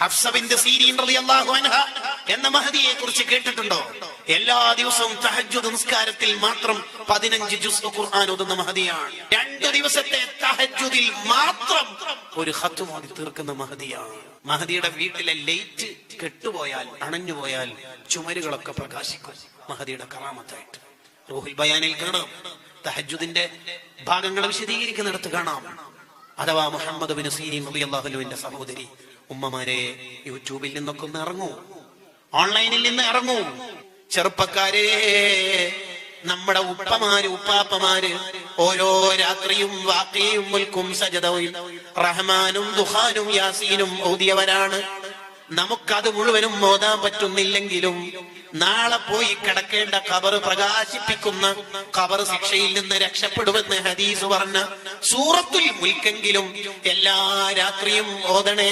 ഹഫ്സ ബിൻത് സീരീൻ റളിയല്ലാഹു അൻഹ എന്ന മഹദിയെ കുറിച്ച് കേട്ടിട്ടുണ്ടോ? എല്ലാ ദിവസവും തഹജ്ജുദ് നിസ്കാരത്തിൽ മാത്രം 15 ജുസ് ഖുർആൻ ഓതുന്ന മഹദിയാണ്. 2 ദിവസത്തെ തഹജ്ജുദിൽ മാത്രം ഒരു ഖത്ം ഓതി തീർക്കുന്ന മഹദിയാണ്. മഹദിയുടെ വീട്ടിലെ ലൈറ്റ് കെട്ടുപോയാൽ, അണഞ്ഞുപോയാൽ ചുമരുകളൊക്കെ പ്രകാശിക്കും. മഹദിയുടെ കറാമത്തായിട്ട് റൂഹുൽ ബയാനിൽ കാണാം. തഹജ്ജുദിന്റെ ഭാഗങ്ങൾ വിശദീകരിക്കുന്നിടത്ത് കാണാം. അഥവാ മുഹമ്മദ് ബിൻ സീരീൻ റളിയല്ലാഹു അൻഹുവിന്റെ സഹോദരി. ഉമ്മമാരെ, യൂട്യൂബിൽ നിന്നൊക്കെ ഒന്ന് ഇറങ്ങൂ, ഓൺലൈനിൽ നിന്ന് ഇറങ്ങൂ. ചെറുപ്പക്കാരെ, നമ്മുടെ ഉപ്പമാര് ഉപ്പാപ്പമാര് ഓരോ രാത്രിയും വാഖിയും മുൽക്കും സജദയും റഹ്മാനും ദുഖാനും യാസീനും ഓതിയവരാണ്. നമുക്കത് മുഴുവനും ഓതാൻ പറ്റുന്നില്ലെങ്കിലും നാളെ പോയി കിടക്കേണ്ട ഖബർ പ്രകാശിപ്പിക്കുന്ന ഖബർ ശിക്ഷയിൽ നിന്ന് രക്ഷപ്പെടുമെന്ന് ഹദീസ് പറഞ്ഞ സൂറത്തുൽ മുൽക്കെങ്കിലും എല്ലാ രാത്രിയും ഓതണേ.